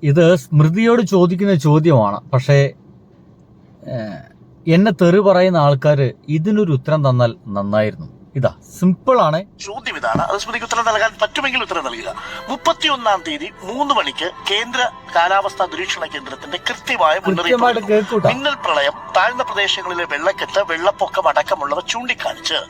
ഇത് സ്മൃതിയോട് ചോദിക്കുന്ന ചോദ്യമാണ്. പക്ഷേ എന്നെ തെറി പറയുന്ന ആൾക്കാർ ഇതിനൊരു ഉത്തരം തന്നാൽ നന്നായിരുന്നു. ഇതാ സിമ്പിളാണ് ചോദ്യം. ഇതാണ് അത് സ്മൃതിക്ക് ഉത്തരം നൽകാൻ പറ്റുമെങ്കിൽ ഉത്തരം നൽകുക. 31-ാം തീയതി 3 മണിക്ക് കേന്ദ്ര കാലാവസ്ഥാ നിരീക്ഷണ കേന്ദ്രത്തിന്റെ കൃത്യമായ മുന്നറിയിപ്പ് മിന്നൽ പ്രളയം, താഴ്ന്ന പ്രദേശങ്ങളിലെ വെള്ളക്കെട്ട്, വെള്ളപ്പൊക്കം അടക്കമുള്ളവ ചൂണ്ടിക്കാണിച്ച്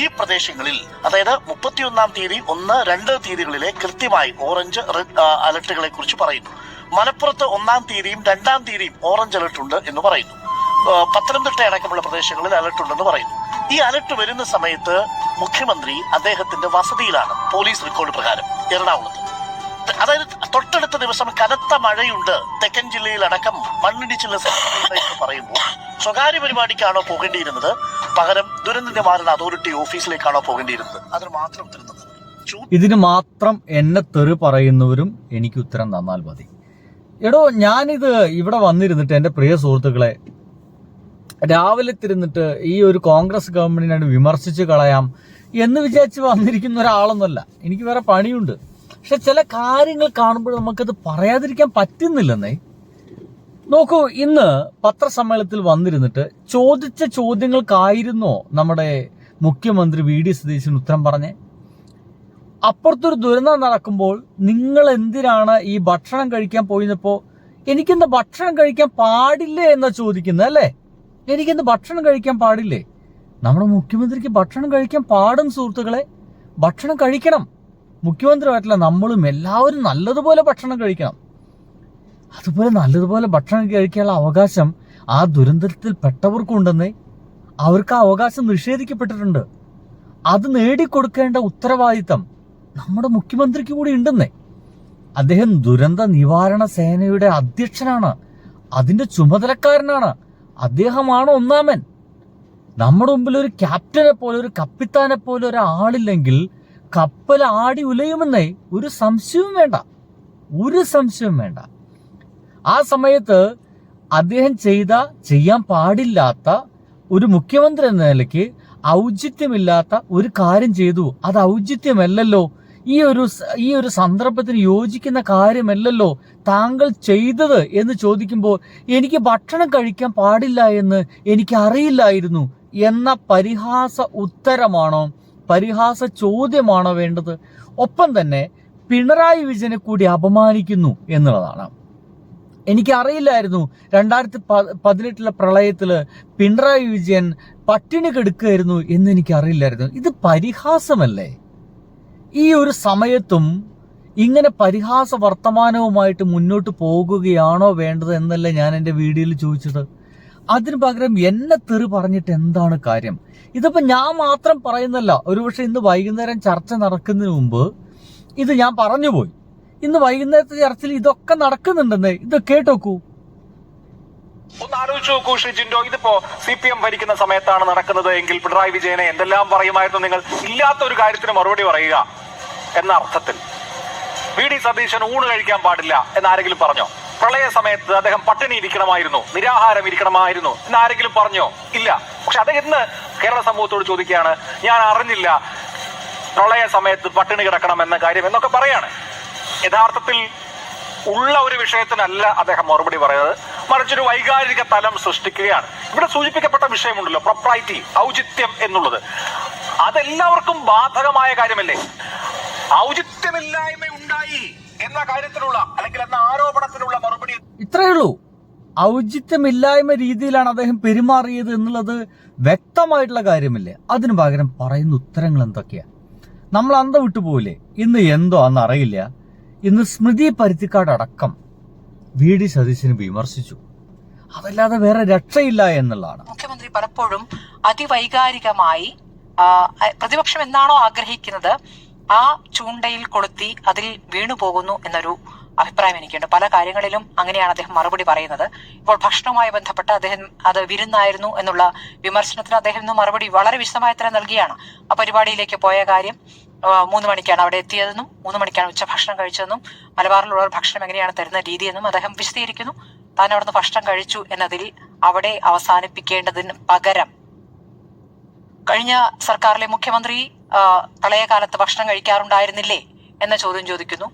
ഈ പ്രദേശങ്ങളിൽ, അതായത് 31-ാം തീയതി 1, 2 തീയതികളിലെ കൃത്യമായി ഓറഞ്ച്, റെഡ് അലർട്ടുകളെ കുറിച്ച് പറയുന്നു. മലപ്പുറത്ത് 1-ാം തീയതിയും 2-ാം തീയതിയും ഓറഞ്ച് അലർട്ട് ഉണ്ട് എന്ന് പറയുന്നു. പത്തനംതിട്ട അടക്കമുള്ള പ്രദേശങ്ങളിൽ അലർട്ട് ഉണ്ടെന്ന് പറയുന്നു. ഈ അലർട്ട് വരുന്ന സമയത്ത് മുഖ്യമന്ത്രി അദ്ദേഹത്തിന്റെ വസതിയിലാണ്, പോലീസ് റെക്കോർഡ് പ്രകാരം, എറണാകുളത്ത്. അതായത് തൊട്ടടുത്ത ദിവസം കനത്ത മഴയുണ്ട് തെക്കൻ ജില്ലയിലടക്കം, മണ്ണിടിച്ചിൽ എന്ന് പറയുമ്പോൾ സ്വകാര്യ പരിപാടിക്കാണോ പോകേണ്ടിയിരുന്നത്, പകരം ദുരന്ത നിവാരണ അതോറിറ്റി ഓഫീസിലേക്കാണോ പോകേണ്ടിയിരുന്നത്? അതിന് മാത്രം ഉത്തരം തന്നത്. ഇതിന് മാത്രം എന്നെ തെറി പറയുന്നവരും എനിക്ക് ഉത്തരം തന്നാൽ മതി. എടോ, ഞാനിത് ഇവിടെ വന്നിരുന്നിട്ട് എൻ്റെ പ്രിയ സുഹൃത്തുക്കളെ, രാവിലെ തിരുന്നിട്ട് ഈ ഒരു കോൺഗ്രസ് ഗവൺമെന്റിനായിട്ട് വിമർശിച്ച് കളയാം എന്ന് വിചാരിച്ച് വന്നിരിക്കുന്ന ഒരാളൊന്നുമല്ല. എനിക്ക് വേറെ പണിയുണ്ട്. പക്ഷെ ചില കാര്യങ്ങൾ കാണുമ്പോൾ നമുക്കത് പറയാതിരിക്കാൻ പറ്റുന്നില്ലെന്നേ. നോക്കൂ, ഇന്ന് പത്രസമ്മേളനത്തിൽ വന്നിരുന്നിട്ട് ചോദിച്ച ചോദ്യങ്ങൾക്കായിരുന്നോ നമ്മുടെ മുഖ്യമന്ത്രി വി.ഡി. സതീശൻ ഉത്തരം പറഞ്ഞേ? അപ്പുറത്തൊരു ദുരന്തം നടക്കുമ്പോൾ നിങ്ങൾ എന്തിനാണ് ഈ ഭക്ഷണം കഴിക്കാൻ പോയിരുന്നപ്പോ എനിക്കെന്താ ഭക്ഷണം കഴിക്കാൻ പാടില്ലേ എന്നാ ചോദിക്കുന്നത് അല്ലേ? എനിക്കെന്ത് ഭക്ഷണം കഴിക്കാൻ പാടില്ലേ? നമ്മുടെ മുഖ്യമന്ത്രിക്ക് ഭക്ഷണം കഴിക്കാൻ പാടും സുഹൃത്തുക്കളെ. ഭക്ഷണം കഴിക്കണം. മുഖ്യമന്ത്രിയായിട്ടില്ല, നമ്മളും എല്ലാവരും നല്ലതുപോലെ ഭക്ഷണം കഴിക്കണം. അതുപോലെ നല്ലതുപോലെ ഭക്ഷണം കഴിക്കാനുള്ള അവകാശം ആ ദുരന്തത്തിൽ പെട്ടവർക്കുണ്ടെന്നേ. അവർക്ക് ആ അവകാശം നിഷേധിക്കപ്പെട്ടിട്ടുണ്ട്. അത് നേടിക്കൊടുക്കേണ്ട ഉത്തരവാദിത്തം നമ്മുടെ മുഖ്യമന്ത്രിക്ക് കൂടി ഉണ്ടെന്നേ. അദ്ദേഹം ദുരന്ത നിവാരണ സേനയുടെ അധ്യക്ഷനാണ്, അതിന്റെ ചുമതലക്കാരനാണ്. അദ്ദേഹമാണ് ഒന്നാമൻ. നമ്മുടെ മുമ്പിൽ ഒരു ക്യാപ്റ്റനെ പോലെ, ഒരു കപ്പിത്താനെ പോലെ ഒരാളില്ലെങ്കിൽ കപ്പൽ ആടി ഉലയുമെന്നേ. ഒരു സംശയവും വേണ്ട, ഒരു സംശയവും വേണ്ട. ആ സമയത്ത് അദ്ദേഹം ചെയ്യാൻ പാടില്ലാത്ത ഒരു മുഖ്യമന്ത്രി എന്ന നിലയ്ക്ക് ഔചിത്യമില്ലാത്ത ഒരു കാര്യം ചെയ്തു. അത് ഔചിത്യമല്ലല്ലോ, ഈ ഒരു സന്ദർഭത്തിന് യോജിക്കുന്ന കാര്യമല്ലല്ലോ താങ്കൾ ചെയ്തത് എന്ന് ചോദിക്കുമ്പോൾ എനിക്ക് ഭക്ഷണം കഴിക്കാൻ പാടില്ല എന്ന് എനിക്ക് അറിയില്ലായിരുന്നു എന്ന പരിഹാസ ഉത്തരമാണോ, പരിഹാസ ചോദ്യമാണോ വേണ്ടത്? ഒപ്പം തന്നെ പിണറായി വിജയനെ കൂടി അപമാനിക്കുന്നു എന്നുള്ളതാണ്. എനിക്കറിയില്ലായിരുന്നു 2018 പ്രളയത്തില് പിണറായി വിജയൻ പട്ടിണി കിടക്കുകയായിരുന്നു എന്ന് എനിക്കറിയില്ലായിരുന്നു. ഇത് പരിഹാസമല്ലേ? ഈ ഒരു സമയത്തും ഇങ്ങനെ പരിഹാസ വർത്തമാനവുമായിട്ട് മുന്നോട്ട് പോകുകയാണോ വേണ്ടത് എന്നല്ല ഞാൻ എൻ്റെ വീഡിയോയിൽ ചോദിച്ചത്. അതിന് പകരം എന്നെ തെറി പറഞ്ഞിട്ട് എന്താണ് കാര്യം? ഇതിപ്പോ ഞാൻ മാത്രം പറയുന്നല്ല. ഒരുപക്ഷെ ഇന്ന് വൈകുന്നേരം ചർച്ച നടക്കുന്നതിന് മുമ്പ് ഇത് ഞാൻ പറഞ്ഞുപോയി. ഇന്ന് വൈകുന്നേരത്തെ ചർച്ചയിൽ ഇതൊക്കെ നടക്കുന്നുണ്ടെന്നേ. ഇത് കേട്ടോക്കൂ. ഒന്ന് ആലോചിച്ച് നോക്കൂ ജിൻഡോ, ഇതിപ്പോ CPM ഭരിക്കുന്ന സമയത്താണ് നടക്കുന്നത് എങ്കിൽ പിണറായി വിജയനെ എന്തെല്ലാം പറയുമായിരുന്നു നിങ്ങൾ? ഇല്ലാത്ത ഒരു കാര്യത്തിന് മറുപടി പറയുക എന്ന അർത്ഥത്തിൽ. വി.ഡി. സതീശൻ ഊണ് കഴിക്കാൻ പാടില്ല എന്നാരെങ്കിലും പറഞ്ഞോ? പ്രളയ സമയത്ത് അദ്ദേഹം പട്ടിണി ഇരിക്കണമായിരുന്നു, നിരാഹാരം ഇരിക്കണമായിരുന്നു എന്നാരെങ്കിലും പറഞ്ഞോ? ഇല്ല. പക്ഷെ അദ്ദേഹം ഇന്ന് കേരള സമൂഹത്തോട് ചോദിക്കുകയാണ്, ഞാൻ അറിഞ്ഞില്ല പ്രളയ സമയത്ത് പട്ടിണി കിടക്കണം എന്ന കാര്യം എന്നൊക്കെ പറയാണ്. യഥാർത്ഥത്തിൽ ഉള്ള ഒരു വിഷയത്തിനല്ല അദ്ദേഹം മറുപടി പറയുന്നത്, മറിച്ചൊരു വൈകാരിക തലം സൃഷ്ടിക്കുകയാണ്. ഇവിടെ സൂചിപ്പിക്കപ്പെട്ട വിഷയമുണ്ടല്ലോ, പ്രൊപ്രൈറ്റി, ഔചിത്യം എന്നുള്ളത്. അതെല്ലാവർക്കും ബാധകമായ കാര്യമല്ലേ? ഔചിത്യമില്ലായ്മ ഉണ്ടായി എന്ന കാര്യത്തിലുള്ള അല്ലെങ്കിൽ എന്ന ആരോപണത്തിനുള്ള മറുപടി ഇത്രയേ ഉള്ളൂ. ഔചിത്യമില്ലായ്മ രീതിയിലാണ് അദ്ദേഹം പെരുമാറിയത് എന്നുള്ളത് വ്യക്തമായിട്ടുള്ള കാര്യമില്ലേ? അതിനു പകരം പറയുന്ന ഉത്തരങ്ങൾ എന്തൊക്കെയാ? നമ്മൾ അന്തം വിട്ടുപോകില്ലേ? ഇന്ന് എന്തോ അന്ന് അറിയില്ല, ഇന്ന് സ്മൃതി പരുത്തിക്കാട് അടക്കം വി.ഡി. സതീശന് വിമർശിച്ചു. അതല്ലാതെ വേറെ രക്ഷയില്ല എന്നുള്ളതാണ്. മുഖ്യമന്ത്രി പലപ്പോഴും അതിവൈകാരികമായി പ്രതിപക്ഷം എന്താണോ ആഗ്രഹിക്കുന്നത് ആ ചൂണ്ടയിൽ കൊളുത്തി അതിൽ വീണുപോകുന്നു എന്നൊരു അഭിപ്രായം എനിക്കുണ്ട്. പല കാര്യങ്ങളിലും അങ്ങനെയാണ് അദ്ദേഹം മറുപടി പറയുന്നത്. ഇപ്പോൾ ഭക്ഷണവുമായി ബന്ധപ്പെട്ട് അദ്ദേഹം അത് വിരുന്നായിരുന്നു എന്നുള്ള വിമർശനത്തിന് അദ്ദേഹം ഇന്ന് മറുപടി വളരെ വിശദമായ ഉത്തരം നൽകിയാണ്. ആ പരിപാടിയിലേക്ക് പോയ കാര്യം 3 മണിക്കാണ് അവിടെ എത്തിയതെന്നും 3 മണിക്കാണ് ഉച്ചഭക്ഷണം കഴിച്ചതെന്നും മലബാറിലുള്ളവർ ഭക്ഷണം എങ്ങനെയാണ് തരുന്ന രീതിയെന്നും അദ്ദേഹം വിശദീകരിക്കുന്നു. താൻ അവിടുന്ന് ഭക്ഷണം കഴിച്ചു എന്നതിൽ അവിടെ അവസാനിപ്പിക്കേണ്ടതിന് പകരം കഴിഞ്ഞ സർക്കാരിലെ മുഖ്യമന്ത്രി പ്രളയകാലത്ത് ഭക്ഷണം കഴിക്കാറുണ്ടായിരുന്നില്ലേ എന്ന ചോദ്യം ചോദിക്കുന്നു.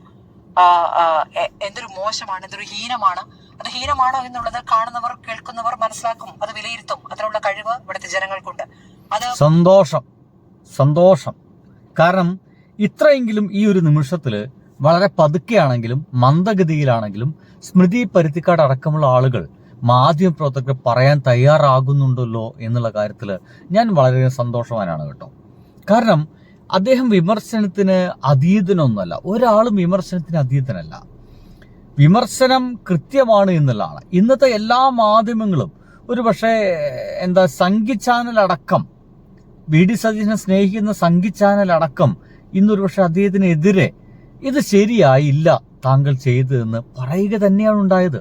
എന്തൊരു മോശമാണ്, എന്തൊരു ഹീനമാണ്. അത് ഹീനമാണോ എന്നുള്ളത് കാണുന്നവർ, കേൾക്കുന്നവർ മനസ്സിലാക്കും, അത് വിലയിരുത്തും. അതിനുള്ള കഴിവ് ഇവിടുത്തെ ജനങ്ങൾക്കുണ്ട്. അത് സന്തോഷം. കാരണം ഇത്രയെങ്കിലും ഈ ഒരു നിമിഷത്തില് വളരെ പതുക്കെയാണെങ്കിലും മന്ദഗതിയിലാണെങ്കിലും സ്മൃതി പരുത്തിക്കാട് അടക്കമുള്ള ആളുകൾ മാധ്യമപ്രവർത്തകർ പറയാൻ തയ്യാറാകുന്നുണ്ടല്ലോ എന്നുള്ള കാര്യത്തിൽ ഞാൻ വളരെ സന്തോഷവാനാണ് കേട്ടോ. കാരണം അദ്ദേഹം വിമർശനത്തിന് അതീതനൊന്നുമല്ല, ഒരാളും വിമർശനത്തിന് അതീതനല്ല. വിമർശനം കൃത്യമാണ് എന്നുള്ളതാണ്. ഇന്നത്തെ എല്ലാ മാധ്യമങ്ങളും ഒരു പക്ഷേ സംഗി ചാനൽ അടക്കം, VD സതീശനെ സ്നേഹിക്കുന്ന സംഗി ചാനൽ അടക്കം ഇന്നൊരു പക്ഷെ അദ്ദേഹത്തിനെതിരെ ഇത് ശരിയായില്ല താങ്കൾ ചെയ്തതെന്ന് പറയുക തന്നെയാണ് ഉണ്ടായത്.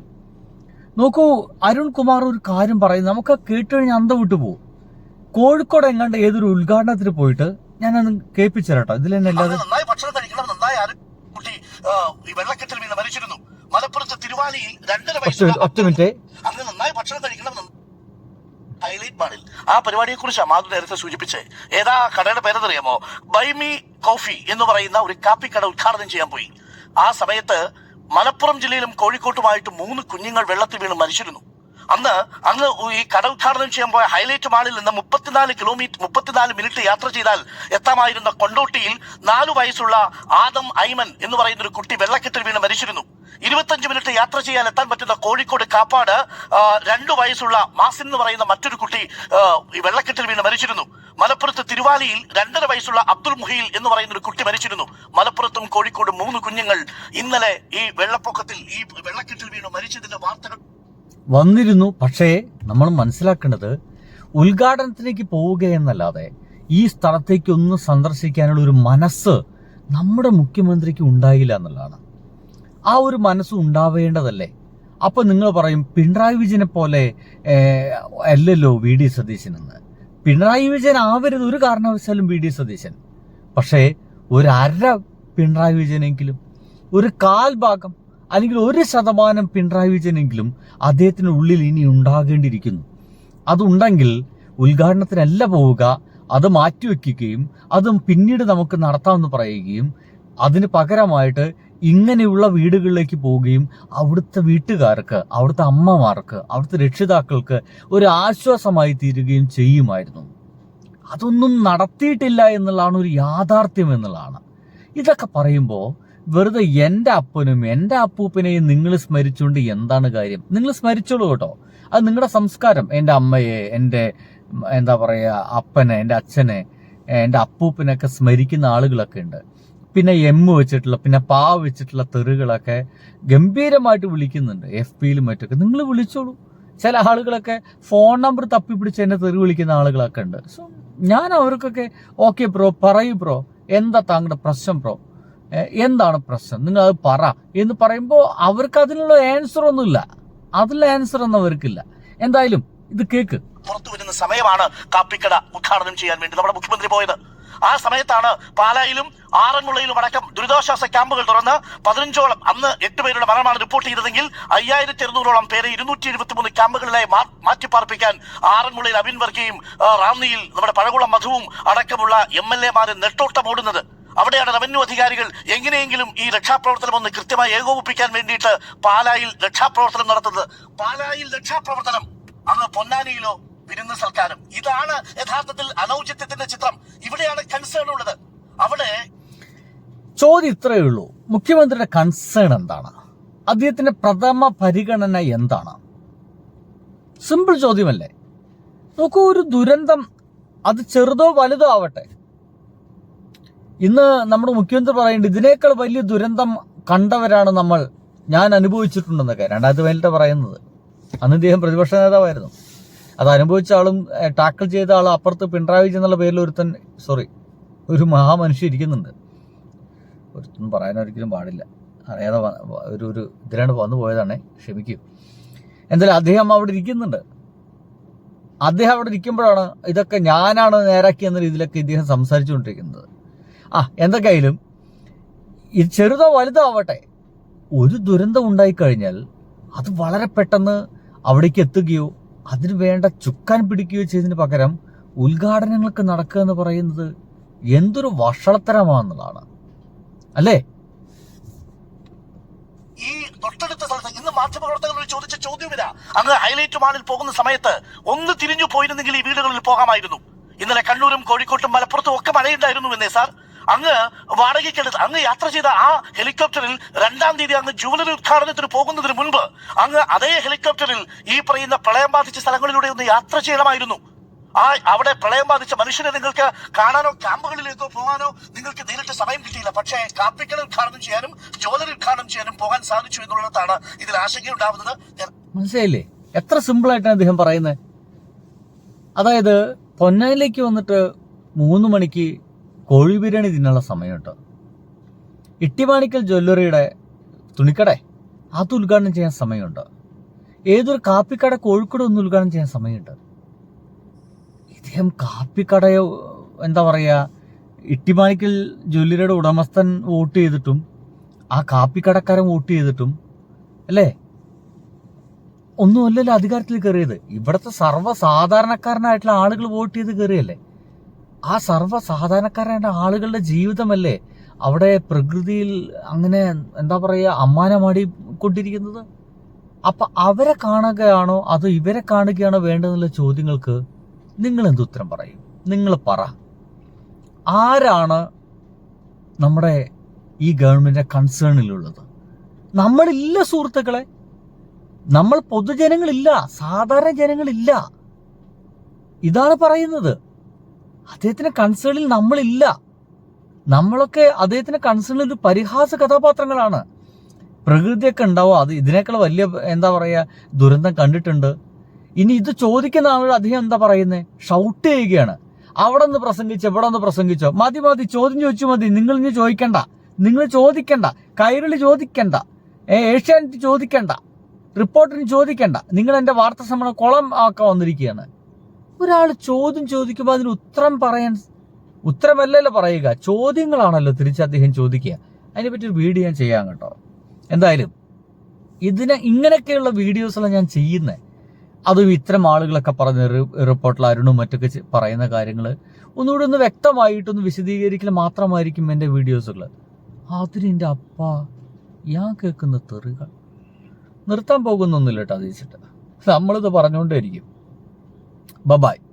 നോക്കൂ, അരുൺകുമാർ ഒരു കാര്യം പറയുന്നത് നമുക്ക് കേട്ട് കഴിഞ്ഞാൽ അന്തം വിട്ടു പോകും. കോഴിക്കോട് എങ്ങാണ്ട് ഏതൊരു ഉദ്ഘാടനത്തിന് പോയിട്ട് ഞാനത് കേൾപ്പിച്ചു തരാട്ടോ. ഇതിൽ തന്നെ അല്ലാതെ നന്നായി ഭക്ഷണം കഴിക്കണം, നന്നായി കുട്ടി വെള്ളക്കെട്ടിൽ വീണ് മരിച്ചിരുന്നു. മലപ്പുറത്ത് തിരുവാലിയിൽ 2.5 വയസ്സുള്ള ഒറ്റ മിനിറ്റ്, അന്ന് നന്നായി ഭക്ഷണം കഴിക്കണം. ഹൈലൈറ്റ് മാളിൽ ആ പരിപാടിയെ കുറിച്ച് മാധു നേരത്തെ സൂചിപ്പിച്ചേ. ഏതാ കടയുടെ പേരെന്നറിയാമോ? ബൈമി കോഫി എന്ന് പറയുന്ന ഒരു കാപ്പിക്കട ഉദ്ഘാടനം ചെയ്യാൻ പോയി. ആ സമയത്ത് മലപ്പുറം ജില്ലയിലും കോഴിക്കോട്ടുമായിട്ട് 3 കുഞ്ഞുങ്ങൾ വെള്ളത്തിൽ വീണ് മരിച്ചിരുന്നു. അന്ന് ഈ കട ഉദ്ഘാടനം ചെയ്യാൻ പോയ ഹൈലൈറ്റ് മാളിൽ നിന്ന് 34 മിനിറ്റ് യാത്ര ചെയ്താൽ എത്താമായിരുന്ന കൊണ്ടോട്ടിയിൽ 4 വയസ്സുള്ള ആദം ഐമൻ എന്ന് പറയുന്ന ഒരു കുട്ടി വെള്ളക്കെട്ടിൽ വീണ് മരിച്ചിരുന്നു. 25 മിനിറ്റ് യാത്ര ചെയ്യാൻ എത്താൻ പറ്റുന്ന കോഴിക്കോട് കാപ്പാട് 2 വയസ്സുള്ള മാസിൻ എന്ന് പറയുന്ന മറ്റൊരു കുട്ടി വെള്ളക്കെട്ടിൽ വീണ് മരിച്ചിരുന്നു. മലപ്പുറത്ത് തിരുവാലിയിൽ 2.5 വയസ്സുള്ള അബ്ദുൽ മുഹീൽ എന്ന് പറയുന്ന ഒരു കുട്ടി മരിച്ചിരുന്നു. മലപ്പുറത്തും കോഴിക്കോട് 3 കുഞ്ഞുങ്ങൾ ഇന്നലെ ഈ വെള്ളപ്പൊക്കത്തിൽ ഈ വെള്ളക്കെട്ടിൽ വീണ് മരിച്ചതിന്റെ വാർത്തകൾ വന്നിരുന്നു. പക്ഷേ നമ്മൾ മനസ്സിലാക്കേണ്ടത് ഉദ്ഘാടനത്തിലേക്ക് പോവുക എന്നല്ലാതെ ഈ സ്ഥലത്തേക്ക് ഒന്ന് സന്ദർശിക്കാനുള്ള ഒരു മനസ്സ് നമ്മുടെ മുഖ്യമന്ത്രിക്ക് ഉണ്ടായില്ല എന്നുള്ളതാണ്. ആ ഒരു മനസ്സ് ഉണ്ടാവേണ്ടതല്ലേ? അപ്പൊ നിങ്ങൾ പറയും പിണറായി വിജയനെ പോലെ അല്ലല്ലോ VD സതീശൻ എന്ന്. പിണറായി വിജയൻ ആവരുത് ഒരു കാരണവശാലും VD സതീശൻ. പക്ഷേ ഒരു അര പിണറായി വിജയനെങ്കിലും, ഒരു 1/4 ഭാഗം അല്ലെങ്കിൽ 1% പിണറായി വിജയനെങ്കിലും അദ്ദേഹത്തിന് ഉള്ളിൽ ഇനി ഉണ്ടാകേണ്ടിയിരിക്കുന്നു. അതുണ്ടെങ്കിൽ ഉദ്ഘാടനത്തിനല്ല പോവുക, അത് മാറ്റിവെക്കുകയും അതും പിന്നീട് നമുക്ക് നടത്താമെന്ന് പറയുകയും അതിന് പകരമായിട്ട് ഇങ്ങനെയുള്ള വീടുകളിലേക്ക് പോവുകയും അവിടുത്തെ വീട്ടുകാർക്ക്, അവിടുത്തെ അമ്മമാർക്ക്, അവിടുത്തെ രക്ഷിതാക്കൾക്ക് ഒരു ആശ്വാസമായി തീരുകയും ചെയ്യുമായിരുന്നു. അതൊന്നും നടത്തിയിട്ടില്ല എന്നുള്ളതാണ് ഒരു യാഥാർത്ഥ്യം എന്നുള്ളതാണ്. ഇതൊക്കെ പറയുമ്പോൾ വെറുതെ എൻ്റെ അപ്പനും എൻ്റെ അപ്പൂപ്പനെയും നിങ്ങൾ സ്മരിച്ചുകൊണ്ട് എന്താണ് കാര്യം? നിങ്ങൾ സ്മരിച്ചോളൂ കേട്ടോ, അത് നിങ്ങളുടെ സംസ്കാരം. എൻ്റെ അമ്മയെ, എൻ്റെ അപ്പനെ, എൻ്റെ അച്ഛനെ, എൻ്റെ അപ്പൂപ്പനൊക്കെ സ്മരിക്കുന്ന ആളുകളൊക്കെ ഉണ്ട്. പിന്നെ വെച്ചിട്ടുള്ള, പിന്നെ വെച്ചിട്ടുള്ള തെറികളൊക്കെ ഗംഭീരമായിട്ട് വിളിക്കുന്നുണ്ട് FBയിലും മറ്റൊക്കെ. നിങ്ങൾ വിളിച്ചോളൂ. ചില ആളുകളൊക്കെ ഫോൺ നമ്പർ തപ്പിപ്പിടിച്ച് എന്നെ തെറി വിളിക്കുന്ന ആളുകളൊക്കെ ഉണ്ട്. സോ ഞാൻ അവർക്കൊക്കെ ഓക്കെ ബ്രോ, പറയൂ ബ്രോ, എന്താ താങ്കളുടെ പ്രശ്നം ബ്രോ, എന്താണ് പ്രശ്നം, നിങ്ങൾ അത് പറ എന്ന് പറയുമ്പോൾ അവർക്ക് അതിനുള്ള ആൻസർ ഒന്നുമില്ല. അതിലുള്ള ആൻസർ ഒന്നും അവർക്കില്ല. എന്തായാലും ഇത് കേക്ക്. പുറത്തു വരുന്ന സമയമാണ് കാപ്പിക്കട ഉദ്ഘാടനം ചെയ്യാൻ വേണ്ടി നമ്മുടെ മുഖ്യമന്ത്രി പോയത്. ആ സമയത്താണ് പാലായിലും ആറന്മുളയിലും അടക്കം ദുരിതാശ്വാസ ക്യാമ്പുകൾ തുറന്ന് 15ഓളം, അന്ന് 8 പേരുടെ മരണമാണ് റിപ്പോർട്ട് ചെയ്തതെങ്കിൽ 5200ഓളം പേരെ 273 ക്യാമ്പുകളിലായി മാറ്റിപ്പാർപ്പിക്കാൻ ആറന്മുളയിൽ അബിൻ വർഗിയും റാന്നിയിൽ നമ്മുടെ പഴകുളം മധുവും അടക്കമുള്ള MLA-മാരെ നെട്ടോട്ടമോടുന്നത്. അവിടെയാണ് റവന്യൂ അധികാരികൾ എങ്ങനെയെങ്കിലും ഈ രക്ഷാപ്രവർത്തനം ഒന്ന് കൃത്യമായി ഏകോപിപ്പിക്കാൻ വേണ്ടിയിട്ട് പാലായിൽ രക്ഷാപ്രവർത്തനം നടത്തുന്നത്. പാലായിൽ രക്ഷാപ്രവർത്തനം, അന്ന് പൊന്നാനിയിലോ വിരുന്ന് സൽക്കാരം. ഇതാണ് യഥാർത്ഥത്തിൽ അനൗചിത്യത്തിന്റെ ചിത്രം. ഇവിടെയാണ് കൺസേൺ ഉള്ളത്. അവിടെ ചോദ്യം ഇത്രയേ ഉള്ളൂ, മുഖ്യമന്ത്രിയുടെ കൺസേൺ എന്താണ്? അദ്ദേഹത്തിന്റെ പ്രഥമ പരിഗണന എന്താണ്? സിമ്പിൾ ചോദ്യമല്ലേ? നോക്കൂ, ഒരു ദുരന്തം അത് ചെറുതോ വലുതോ ആവട്ടെ, ഇന്ന് നമ്മുടെ മുഖ്യമന്ത്രി പറയുന്നുണ്ട് ഇതിനേക്കാൾ വലിയ ദുരന്തം കണ്ടവരാണ് നമ്മൾ, ഞാൻ അനുഭവിച്ചിട്ടുണ്ടെന്നൊക്കെ. 2017 പറയുന്നത്. അന്ന് ഇദ്ദേഹം പ്രതിപക്ഷ നേതാവായിരുന്നു. അത് അനുഭവിച്ച ആളും ടാക്കിൾ ചെയ്ത ആളും അപ്പുറത്ത് പിണറായി വിജയൻ എന്നുള്ള പേരിൽ ഒരു മഹാമനുഷ്യ ഇരിക്കുന്നുണ്ട്. ഒരുത്തൻ പറയാൻ ഒരിക്കലും പാടില്ല, അറിയാതെ ഇതിലാണ് വന്നു പോയതാണ്, ക്ഷമിക്കും. എന്തായാലും അദ്ദേഹം അവിടെ ഇരിക്കുന്നുണ്ട്. അദ്ദേഹം അവിടെ ഇരിക്കുമ്പോഴാണ് ഇതൊക്കെ ഞാനാണ് നേരാക്കി എന്ന രീതിയിലൊക്കെ ഇദ്ദേഹം സംസാരിച്ചുകൊണ്ടിരിക്കുന്നത്. എന്തൊക്കെയായാലും ഇത് ചെറുതോ വലുതോ ആവട്ടെ, ഒരു ദുരന്തം ഉണ്ടായിക്കഴിഞ്ഞാൽ അത് വളരെ പെട്ടെന്ന് അവിടേക്ക് എത്തുകയോ അതിന് വേണ്ട ചുക്കാൻ പിടിക്കുകയോ ചെയ്തതിന് പകരം ഉദ്ഘാടനങ്ങൾക്ക് നടക്കുക എന്ന് പറയുന്നത് എന്തൊരു വഷളത്തരമാണെന്നുള്ളതാണ്, അല്ലേ? ഈ തൊട്ടടുത്ത സ്ഥലത്ത് ഇന്ന് മാധ്യമപ്രവർത്തകരോട് ചോദിച്ച ചോദ്യം ഇതാ, അങ്ങ് ഹൈലൈറ്റ് മാളിൽ പോകുന്ന സമയത്ത് ഒന്ന് തിരിഞ്ഞു പോയിരുന്നെങ്കിൽ ഈ വീടുകളിൽ പോകാമായിരുന്നു. ഇന്നലെ കണ്ണൂരും കോഴിക്കോട്ടും മലപ്പുറത്തും ഒക്കെ മഴയുണ്ടായിരുന്നു എന്നേ സാർ. അങ്ങ് വാടകയ്ക്കെടുത്ത് അങ്ങ് യാത്ര ചെയ്ത ആ ഹെലികോപ്റ്ററിൽ 2-ാം തീയതി അങ്ങ് ജുവലറി ഉദ്ഘാടനത്തിന് പോകുന്നതിന് മുൻപ് അങ്ങ് അതേ ഹെലികോപ്റ്ററിൽ ഈ പറയുന്ന പ്രളയം ബാധിച്ച സ്ഥലങ്ങളിലൂടെ ഒന്ന് യാത്ര ചെയ്യണമായിരുന്നു. അവിടെ പ്രളയം ബാധിച്ച മനുഷ്യരെ നിങ്ങൾക്ക് കാണാനോ ക്യാമ്പുകളിലേക്കോ പോകാനോ നിങ്ങൾക്ക് നേരിട്ട് സമയം കിട്ടിയില്ല. പക്ഷേ കാപ്പിക്കട ഉദ്ഘാടനം ചെയ്യാനും ജുവലറി ഉദ്ഘാടനം ചെയ്യാനും പോകാൻ സാധിച്ചു എന്നുള്ളതാണ് ഇതിൽ ആശങ്കയുണ്ടാവുന്നത്. മനസ്സിലായില്ലേ? എത്ര സിമ്പിൾ ആയിട്ടാണ് അദ്ദേഹം പറയുന്നത്. അതായത് പൊന്നാനിലേക്ക് വന്നിട്ട് 3 മണിക്ക് കോഴി ബിരിയാണി തിന്നാനുള്ള സമയമുണ്ട്. ഇട്ടിമാണിക്കൽ ജ്വല്ലറിയുടെ തുണിക്കട അത് ഉദ്ഘാടനം ചെയ്യാൻ സമയമുണ്ട്. ഏതൊരു കാപ്പിക്കട കോഴിക്കോട് ഒന്ന് ഉദ്ഘാടനം ചെയ്യാൻ സമയമുണ്ട്. ഇദ്ദേഹം കാപ്പിക്കടയോ എന്താ പറയുക, ഇട്ടിമാണിക്കൽ ജ്വല്ലറിയുടെ ഉടമസ്ഥൻ വോട്ട് ചെയ്തിട്ടും ആ കാപ്പിക്കടക്കാരൻ വോട്ട് ചെയ്തിട്ടും അല്ലേ ഒന്നുമല്ലല്ലോ അധികാരത്തിൽ കയറിയത്. ഇവിടുത്തെ സർവ്വസാധാരണക്കാരനായിട്ടുള്ള ആളുകൾ വോട്ട് ചെയ്ത് കയറിയല്ലേ. ആ സർവ്വസാധാരണക്കാരായ ആളുകളുടെ ജീവിതമല്ലേ അവിടെ പ്രകൃതിയിൽ അങ്ങനെ എന്താ പറയുക അമ്മാനമാടി കൊണ്ടിരിക്കുന്നത്. അപ്പൊ അവരെ കാണുകയാണോ അതോ ഇവരെ കാണുകയാണോ വേണ്ടതെന്നുള്ള ചോദ്യങ്ങൾക്ക് നിങ്ങൾ എന്തുത്തരം പറയും? നിങ്ങൾ പറ. ആരാണ് നമ്മുടെ ഈ ഗവൺമെന്റിന്റെ കൺസേണിലുള്ളത്? നമ്മളില്ല സുഹൃത്തുക്കളെ. നമ്മൾ പൊതുജനങ്ങളില്ല, സാധാരണ ജനങ്ങളില്ല. ഇതാണ് പറയുന്നത്. അദ്ദേഹത്തിന്റെ കൺസേണിൽ നമ്മളില്ല. നമ്മളൊക്കെ അദ്ദേഹത്തിന്റെ കൺസേണിൽ ഒരു പരിഹാസ കഥാപാത്രങ്ങളാണ്. പ്രകൃതിയൊക്കെ ഉണ്ടാവും, അത് ഇതിനേക്കാൾ വലിയ എന്താ പറയുക ദുരന്തം കണ്ടിട്ടുണ്ട്. ഇനി ഇത് ചോദിക്കുന്ന ആളുകൾ അദ്ദേഹം എന്താ പറയുന്നത്? ഷൗട്ട് ചെയ്യുകയാണ്. അവിടെ നിന്ന് പ്രസംഗിച്ചോ ഇവിടെ നിന്ന് പ്രസംഗിച്ചോ, മതി മതി, ചോദ്യം ചോദിച്ചു മതി. നിങ്ങൾ ഇനി ചോദിക്കണ്ട, നിങ്ങൾ ചോദിക്കണ്ട, കൈരളി ചോദിക്കണ്ട, ഏഷ്യാനെറ്റ് ചോദിക്കണ്ട, റിപ്പോർട്ടറിന് ചോദിക്കണ്ട. നിങ്ങൾ എൻ്റെ വാർത്താ സമ്മേളനം കുളം ആക്കാൻ വന്നിരിക്കുകയാണ്. ഒരാൾ ചോദ്യം ചോദിക്കുമ്പോൾ അതിന് ഉത്തരമല്ലല്ലോ പറയുക, ചോദ്യങ്ങളാണല്ലോ തിരിച്ച് അദ്ദേഹം ചോദിക്കുക. അതിനെപ്പറ്റി ഒരു വീഡിയോ ഞാൻ ചെയ്യാം കേട്ടോ. എന്തായാലും ഇങ്ങനെയൊക്കെയുള്ള വീഡിയോസെല്ലാം ഞാൻ ചെയ്യുന്നത്. അതും ഇത്തരം ആളുകളൊക്കെ പറഞ്ഞ റിപ്പോർട്ടിൽ അരുണും മറ്റൊക്കെ പറയുന്ന കാര്യങ്ങൾ ഒന്നുകൂടി ഒന്ന് വ്യക്തമായിട്ടൊന്ന് വിശദീകരിക്കൽ മാത്രമായിരിക്കും എൻ്റെ വീഡിയോസുകൾ. അതിനെൻ്റെ അപ്പ ഞാൻ കേൾക്കുന്ന തെറികൾ നിർത്താൻ പോകുന്നൊന്നുമില്ല കേട്ടോ. അതിച്ചിട്ട് നമ്മളിത് പറഞ്ഞുകൊണ്ടേയിരിക്കും. ബൈ.